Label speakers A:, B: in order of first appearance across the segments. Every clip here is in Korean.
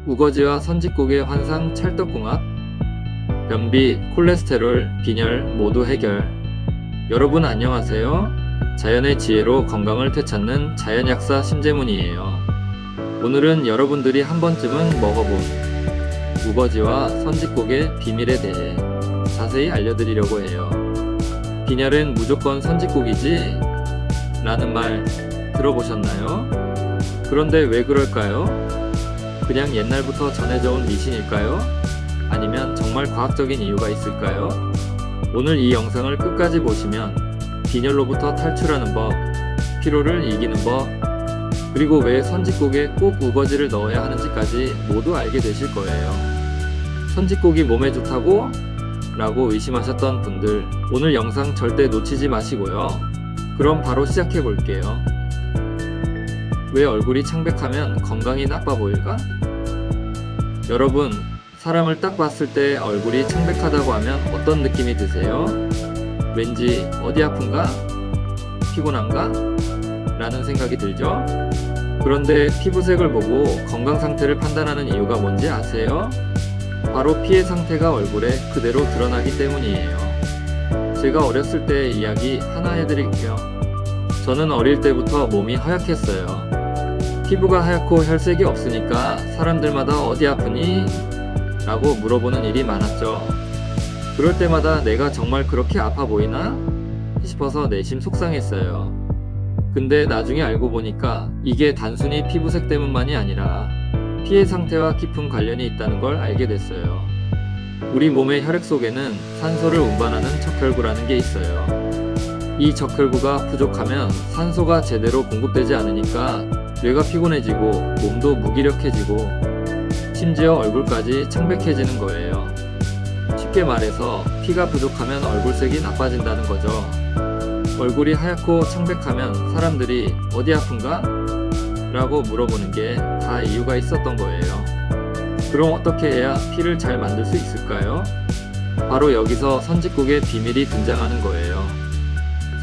A: 우거지와 선짓국의 환상 찰떡궁합, 변비, 콜레스테롤, 빈혈 모두 해결. 여러분 안녕하세요. 자연의 지혜로 건강을 되찾는 자연약사 심재문이에요. 오늘은 여러분들이 한 번쯤은 먹어본 우거지와 선짓국의 비밀에 대해 자세히 알려드리려고 해요. 빈혈은 무조건 선짓국이지? 라는 말 들어보셨나요? 그런데 왜 그럴까요? 그냥 옛날부터 전해져 온 미신일까요? 아니면 정말 과학적인 이유가 있을까요? 오늘 이 영상을 끝까지 보시면 빈혈로부터 탈출하는 법, 피로를 이기는 법, 그리고 왜 선짓국에 꼭 우거지를 넣어야 하는지까지 모두 알게 되실 거예요. 선짓국이 몸에 좋다고? 라고 의심하셨던 분들, 오늘 영상 절대 놓치지 마시고요. 그럼 바로 시작해 볼게요. 왜 얼굴이 창백하면 건강이 나빠 보일까? 여러분, 사람을 딱 봤을 때 얼굴이 창백하다고 하면 어떤 느낌이 드세요? 왠지 어디 아픈가? 피곤한가? 라는 생각이 들죠? 그런데 피부색을 보고 건강 상태를 판단하는 이유가 뭔지 아세요? 바로 피해 상태가 얼굴에 그대로 드러나기 때문이에요. 제가 어렸을 때의 이야기 하나 해드릴게요. 저는 어릴 때부터 몸이 허약했어요. 피부가 하얗고 혈색이 없으니까 사람들마다 어디 아프니? 라고 물어보는 일이 많았죠. 그럴 때마다 내가 정말 그렇게 아파 보이나? 싶어서 내심 속상했어요. 근데 나중에 알고 보니까 이게 단순히 피부색 때문만이 아니라 피해 상태와 깊은 관련이 있다는 걸 알게 됐어요. 우리 몸의 혈액 속에는 산소를 운반하는 적혈구라는 게 있어요. 이 적혈구가 부족하면 산소가 제대로 공급되지 않으니까 뇌가 피곤해지고 몸도 무기력해지고 심지어 얼굴까지 창백해지는 거예요. 쉽게 말해서 피가 부족하면 얼굴색이 나빠진다는 거죠. 얼굴이 하얗고 창백하면 사람들이 어디 아픈가? 라고 물어보는 게 다 이유가 있었던 거예요. 그럼 어떻게 해야 피를 잘 만들 수 있을까요? 바로 여기서 선짓국의 비밀이 등장하는 거예요.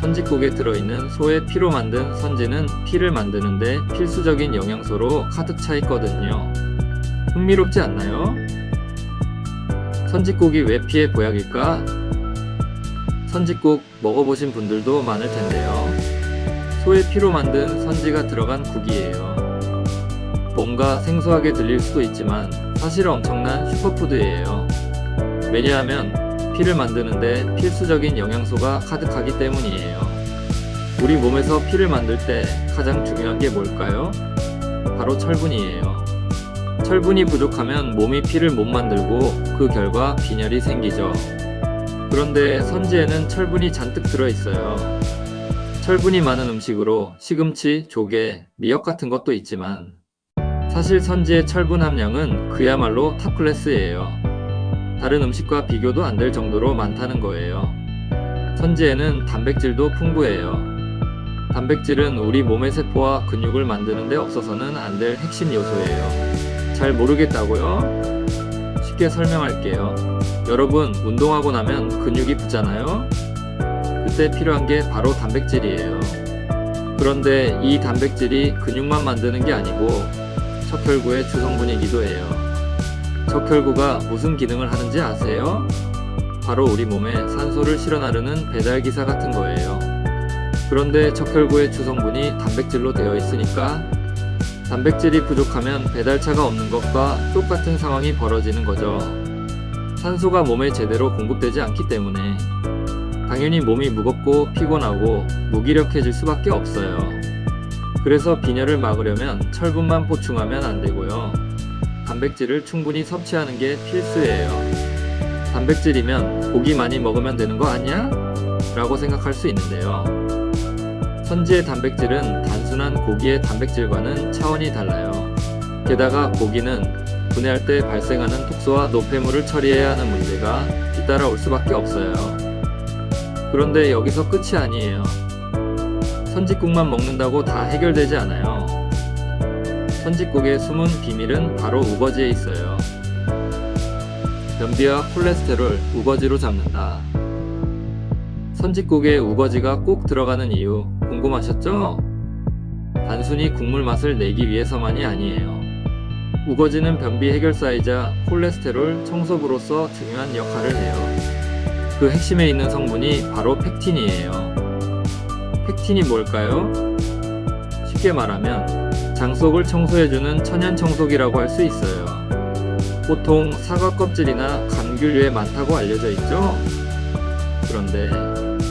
A: 선짓국에 들어있는 소의 피로 만든 선지는 피를 만드는데 필수적인 영양소로 가득 차 있거든요. 흥미롭지 않나요? 선짓국이 왜 피의 보약일까? 선짓국 먹어보신 분들도 많을 텐데요. 소의 피로 만든 선지가 들어간 국이에요. 뭔가 생소하게 들릴 수도 있지만 사실 엄청난 슈퍼푸드예요. 왜냐하면 피를 만드는데 필수적인 영양소가 가득하기 때문이에요. 우리 몸에서 피를 만들 때 가장 중요한 게 뭘까요? 바로 철분이에요. 철분이 부족하면 몸이 피를 못 만들고 그 결과 빈혈이 생기죠. 그런데 선지에는 철분이 잔뜩 들어있어요. 철분이 많은 음식으로 시금치, 조개, 미역 같은 것도 있지만 사실 선지의 철분 함량은 그야말로 탑클래스예요. 다른 음식과 비교도 안 될 정도로 많다는 거예요. 선지에는 단백질도 풍부해요. 단백질은 우리 몸의 세포와 근육을 만드는 데 없어서는 안 될 핵심 요소예요. 잘 모르겠다고요? 쉽게 설명할게요. 여러분, 운동하고 나면 근육이 붙잖아요? 그때 필요한 게 바로 단백질이에요. 그런데 이 단백질이 근육만 만드는 게 아니고 척혈구의 주성분이기도 해요. 척혈구가 무슨 기능을 하는지 아세요? 바로 우리 몸에 산소를 실어 나르는 배달기사 같은 거예요. 그런데 척혈구의 주성분이 단백질로 되어 있으니까 단백질이 부족하면 배달차가 없는 것과 똑같은 상황이 벌어지는 거죠. 산소가 몸에 제대로 공급되지 않기 때문에 당연히 몸이 무겁고 피곤하고 무기력해질 수밖에 없어요. 그래서 빈혈을 막으려면 철분만 보충하면 안 되고요. 단백질을 충분히 섭취하는 게 필수예요. 단백질이면 고기 많이 먹으면 되는 거 아니야? 라고 생각할 수 있는데요. 선지의 단백질은 단순한 고기의 단백질과는 차원이 달라요. 게다가 고기는 분해할 때 발생하는 독소와 노폐물을 처리해야 하는 문제가 뒤따라올 수밖에 없어요. 그런데 여기서 끝이 아니에요. 선짓국만 먹는다고 다 해결되지 않아요. 선짓국의 숨은 비밀은 바로 우거지에 있어요. 변비와 콜레스테롤 우거지로 잡는다. 선짓국에 우거지가 꼭 들어가는 이유 궁금하셨죠? 단순히 국물 맛을 내기 위해서만이 아니에요. 우거지는 변비 해결사이자 콜레스테롤 청소부로서 중요한 역할을 해요. 그 핵심에 있는 성분이 바로 펙틴이에요. 펙틴이 뭘까요? 쉽게 말하면 장 속을 청소해주는 천연 청소기라고 할 수 있어요. 보통 사과 껍질이나 감귤류에 많다고 알려져 있죠? 그런데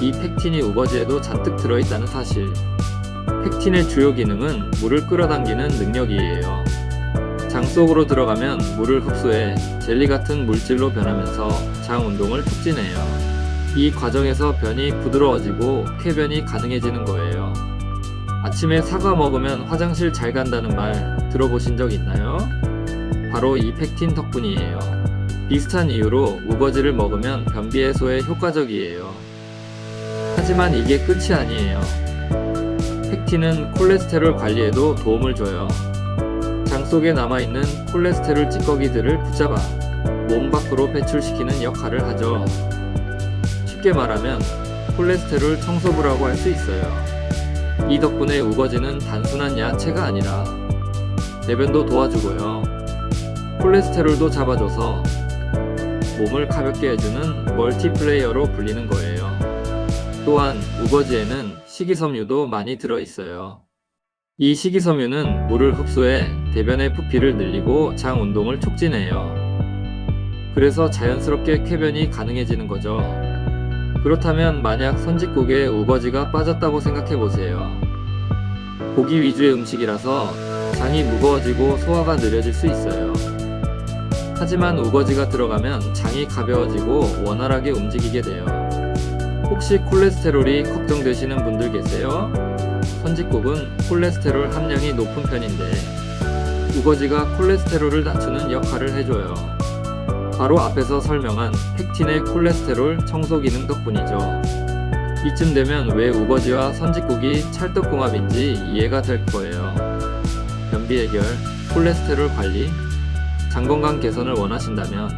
A: 이 펙틴이 우거지에도 잔뜩 들어있다는 사실. 펙틴의 주요 기능은 물을 끌어당기는 능력이에요. 장 속으로 들어가면 물을 흡수해 젤리 같은 물질로 변하면서 장 운동을 촉진해요. 이 과정에서 변이 부드러워지고 쾌변이 가능해지는 거예요. 아침에 사과 먹으면 화장실 잘 간다는 말 들어보신 적 있나요? 바로 이 펙틴 덕분이에요. 비슷한 이유로 우거지를 먹으면 변비 해소에 효과적이에요. 하지만 이게 끝이 아니에요. 펙틴은 콜레스테롤 관리에도 도움을 줘요. 장 속에 남아있는 콜레스테롤 찌꺼기들을 붙잡아 몸 밖으로 배출시키는 역할을 하죠. 쉽게 말하면 콜레스테롤 청소부라고 할 수 있어요. 이 덕분에 우거지는 단순한 야채가 아니라 배변도 도와주고요. 콜레스테롤도 잡아줘서 몸을 가볍게 해주는 멀티플레이어로 불리는 거예요. 또한 우거지에는 식이섬유도 많이 들어있어요. 이 식이섬유는 물을 흡수해 대변의 부피를 늘리고 장 운동을 촉진해요. 그래서 자연스럽게 쾌변이 가능해지는 거죠. 그렇다면 만약 선짓국에 우거지가 빠졌다고 생각해보세요. 고기 위주의 음식이라서 장이 무거워지고 소화가 느려질 수 있어요. 하지만 우거지가 들어가면 장이 가벼워지고 원활하게 움직이게 돼요. 혹시 콜레스테롤이 걱정되시는 분들 계세요? 선짓국은 콜레스테롤 함량이 높은 편인데 우거지가 콜레스테롤을 낮추는 역할을 해줘요. 바로 앞에서 설명한 펙틴의 콜레스테롤 청소 기능 덕분이죠. 이쯤 되면 왜 우거지와 선짓국이 찰떡궁합인지 이해가 될 거예요. 변비 해결, 콜레스테롤 관리, 장 건강 개선을 원하신다면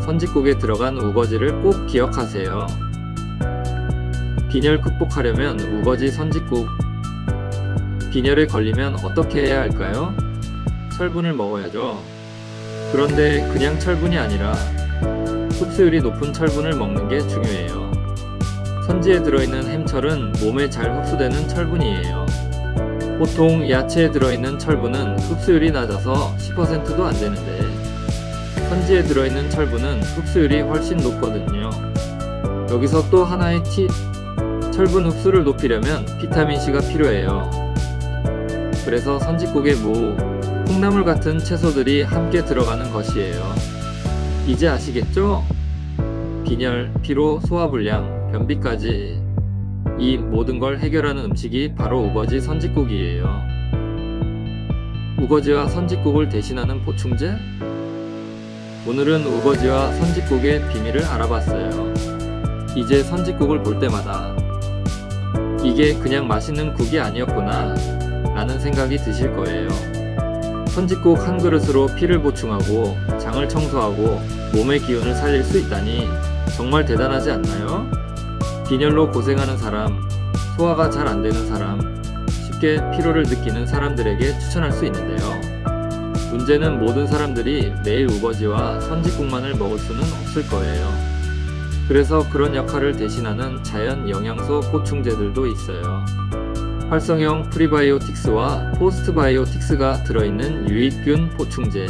A: 선짓국에 들어간 우거지를 꼭 기억하세요. 빈혈 극복하려면 우거지 선짓국. 빈혈에 걸리면 어떻게 해야 할까요? 철분을 먹어야죠. 그런데 그냥 철분이 아니라 흡수율이 높은 철분을 먹는 게 중요해요. 선지에 들어있는 햄철은 몸에 잘 흡수되는 철분이에요. 보통 야채에 들어있는 철분은 흡수율이 낮아서 10%도 안 되는데 선지에 들어있는 철분은 흡수율이 훨씬 높거든요. 여기서 또 하나의 팁! 철분 흡수를 높이려면 비타민C가 필요해요. 그래서 선짓국에 무, 콩나물 같은 채소들이 함께 들어가는 것이에요. 이제 아시겠죠? 빈혈, 피로, 소화불량, 변비까지 이 모든 걸 해결하는 음식이 바로 우거지 선짓국이에요. 우거지와 선짓국을 대신하는 보충제? 오늘은 우거지와 선짓국의 비밀을 알아봤어요. 이제 선짓국을 볼 때마다 이게 그냥 맛있는 국이 아니었구나 라는 생각이 드실 거예요. 선짓국 한 그릇으로 피를 보충하고 장을 청소하고 몸의 기운을 살릴 수 있다니 정말 대단하지 않나요? 빈혈로 고생하는 사람, 소화가 잘 안 되는 사람, 쉽게 피로를 느끼는 사람들에게 추천할 수 있는데요. 문제는 모든 사람들이 매일 우거지와 선짓국만을 먹을 수는 없을 거예요. 그래서 그런 역할을 대신하는 자연 영양소 보충제들도 있어요. 활성형 프리바이오틱스와 포스트바이오틱스가 들어있는 유익균 보충제,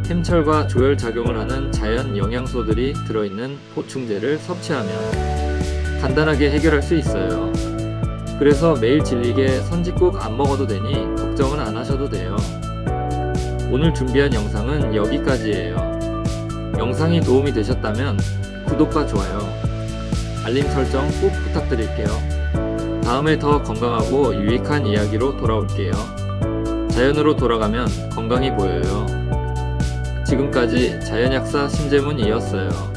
A: 햄철과 조혈 작용을 하는 자연 영양소들이 들어있는 보충제를 섭취하면 간단하게 해결할 수 있어요. 그래서 매일 질리게 선짓국 안 먹어도 되니 걱정은 안 하셔도 돼요. 오늘 준비한 영상은 여기까지예요. 영상이 도움이 되셨다면 구독과 좋아요, 알림 설정 꼭 부탁드릴게요. 다음에 더 건강하고 유익한 이야기로 돌아올게요. 자연으로 돌아가면 건강이 보여요. 지금까지 자연약사 신재문이었어요.